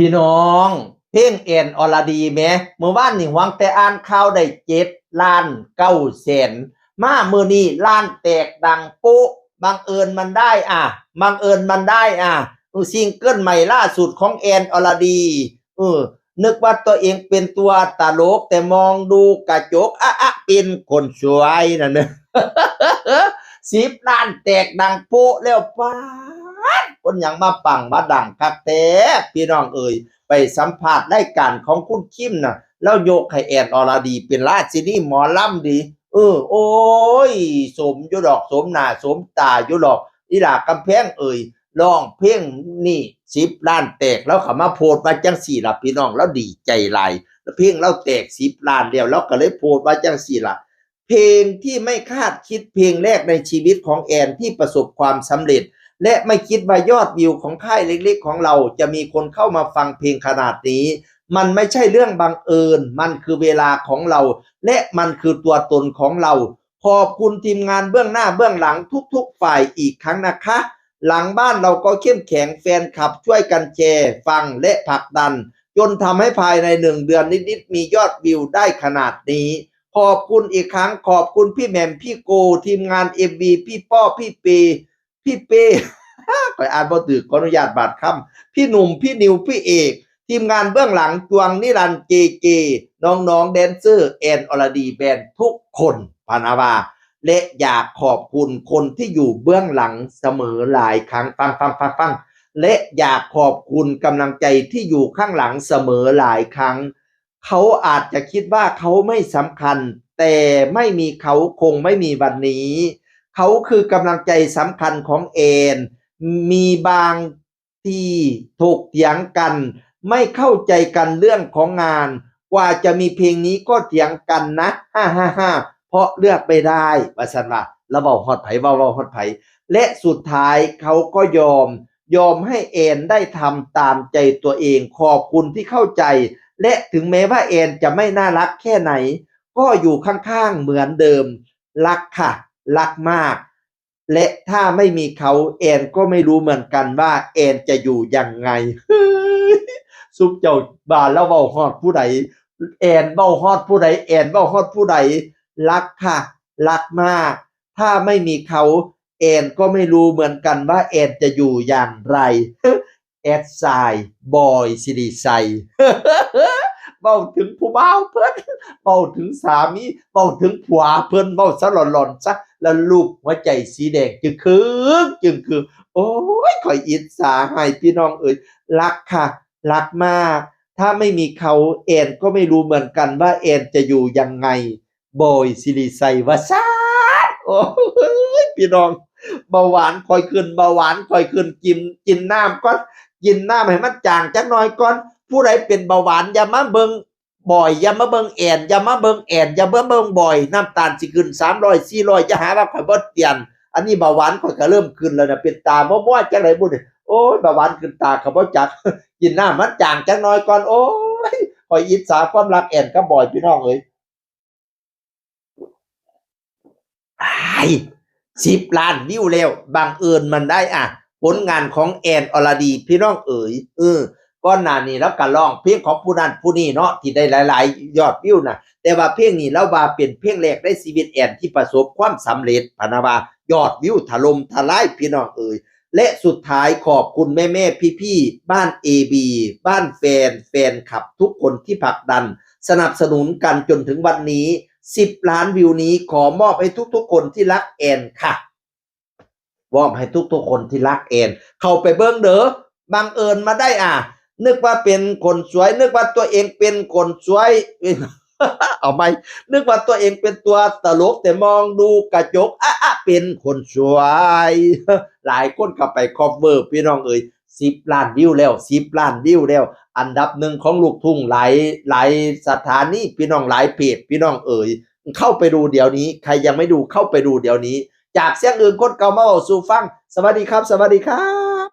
พี่น้องเพลงแอนอรดีแหมเมื่อวานนี่หวังแต่อ่านข่าวได้7,900,000มามื้อนี้ล้านแตกดังโป๊ะบังเอิญมันได้บังเอิญมันได้ซิงเกิลใหม่ล่าสุดของแอนอรดีนึกว่าตัวเองเป็นตัวตลกแต่มองดูกระจกเป็นคนสวยนั่นน่ะ10 ล้านแตกดังโป๊ะแล้วป๊าดคนหยังมาปังมาดังคักแท้พี่น้องเอ่ยไปสัมภาษณ์รายการของคุณคิมน่ะแล้วยกให้แอนอรดีเป็นราชินีหมอลำดีโอ้ยสมอยู่ดอกสมหน้าสมตาอยู่ดอกอีหลากำแพงเอ่ยร้องเพลงนี่10 ล้านแตกแล้วเขามาโพสต์ว่าจังสี่ล่ะพี่น้องแล้วดีใจหลายแล้วเพลงเราแตก10 ล้านแล้วเราก็เลยโพสต์ว่าจังสี่ล่ะเพลงที่ไม่คาดคิดเพลงแรกในชีวิตของแอนที่ประสบความสำเร็จและไม่คิดว่ายอดวิวของค่ายเล็กๆของเราจะมีคนเข้ามาฟังเพลงขนาดนี้มันไม่ใช่เรื่องบังเอิญมันคือเวลาของเราและมันคือตัวตนของเราขอบคุณทีมงานเบื้องหน้าเบื้องหลังทุกๆฝ่ายอีกครั้งนะคะหลังบ้านเราก็เข้มแข็งแฟนคลับช่วยกันแชร์ฟังและผลักดันจนทำให้ภายใน1 เดือนนิดๆมียอดวิวได้ขนาดนี้ขอบคุณอีกครั้งขอบคุณพี่แหม่มพี่โกทีมงาน MV พี่ป้อพี่เป้ขออ่านบ่ถูกขออนุญาตบาดคำพี่หนุ่มพี่นิวพี่เอกทีมงานเบื้องหลังจวงนิรันดร์เจน้องๆแดนเซอร์แอนอรดีแบนด์ทุกคนพานาวาและอยากขอบคุณคนที่อยู่เบื้องหลังเสมอหลายครั้งฟังและอยากขอบคุณกำลังใจที่อยู่ข้างหลังเสมอหลายครั้งเขาอาจจะคิดว่าเขาไม่สำคัญแต่ไม่มีเขาคงไม่มีวันนี้เขาคือกำลังใจสำคัญของแอนมีบางที่ถกเถียงกันไม่เข้าใจกันเรื่องของงานกว่าจะมีเพลงนี้ก็เถียงกันนะเพราะเลือกไม่ได้ว่าซั่นว่าแล้วเว้าฮอดไผเว้าฮอดไผและสุดท้ายเขาก็ยอมให้แอนได้ทำตามใจตัวเองขอบคุณที่เข้าใจและถึงแม้ว่าแอนจะไม่น่ารักแค่ไหนก็อยู่ข้างๆเหมือนเดิมรักค่ะรักมากและถ้าไม่มีเขาแอนก็ไม่รู้เหมือนกันว่าแอนจะอยู่ยังไงซุปเจ้าบาแล้วเว้าฮอดผู้ใดแอนเว้าฮอดผู้ใดแอนเว้าฮอดผู้ใดรักค่ะรักมากถ้าไม่มีเขาแอนก็ไม่รู้เหมือนกันว่าแอนจะอยู่อย่างไรแอดไซน์บอยสิริไซเว้าถึงผู้บ่าวเพิ่นเว้าถึงสามีเว้าถึงผัวเพิ่นเว้าซะหลอนๆซะแล้วรูปหัวใจสีแดงจึงคือโอ๊ยข้อยอิจฉาให้พี่น้องเอ่ยรักค่ะรักมากถ้าไม่มีเขาแอนก็ไม่รู้เหมือนกันว่าแอนจะอยู่ยังไงบอยสิริไซว่าซั่นโอ๊ยพี่น้องเบาหวานค่อยขึ้นเบาหวานค่อยขึ้นกินน้ำก่อนกินน้ำให้มันจางจักหน่อยก่อนผู้ใดเป็นเบาหวานอย่ามาเบิ่งบ่อยอย่ามาเบิ่งแอนอย่ามาเบิ่งแอนอย่ามาเบิ่งบ่อยน้ำตาลสิขึ้น300 400จะหาว่าข่อยบ่เตือนอันนี้เบาหวานข่อยก็เริ่มขึ้นแล้วนะเป็นตาม่วๆจังได๋บุนี่โอ๊ยเบาหวานขึ้นตาก็บ่จักกินน้ำมันจางจักหน่อยก่อนโอ๊ยข่อยอิจฉาความรักแอนกับบอยพี่น้องเอ้ย10 ล้านวิวแล้วบังเอิญมันได้ผลงานของแอนอรดีพี่น้องเอ๋ยก่อนหน้านี้แล้วก็ร้องเพลงของผู้นั้นผู้นี้เนาะที่ได้หลายๆยอดวิวน่ะแต่ว่าเพลงนี้แล้วว่าเป็นเพลงแรกในชีวิตแอนที่ประสบความสำเร็จพะนะว่ายอดวิวถล่มทลายพี่น้องเอ๋ยและสุดท้ายขอบคุณแม่ๆพี่ๆบ้าน AB บ้านแฟนคลับทุกคนที่ผลักดันสนับสนุนกันจนถึงวันนี้10 ล้านวิวนี้ขอมอบให้ทุกๆคนที่รักแอนค่ะมอบให้ทุกๆคนที่รักแอนเข้าไปเบิ่งเด้อบังเอิญมาได้นึกว่าเป็นคนสวยนึกว่าตัวเองเป็นคนสวยเอาไหมนึกว่าตัวเองเป็นตัวตลกแต่มองดูกระจกเป็นคนสวยหลายคนก็ไปคอฟเวอร์พี่น้องเอ๋ย10 ล้านวิวแล้ว10 ล้านวิวแล้วอันดับ1ของลูกทุ่งหลายสถานีพี่น้องหลายเพจพี่น้องเอ๋ยเข้าไปดูเดี๋ยวนี้ใครยังไม่ดูเข้าไปดูเดี๋ยวนี้จากเสียงอื่นคนเก่ามาเว้าสู่ฟังสวัสดีครับ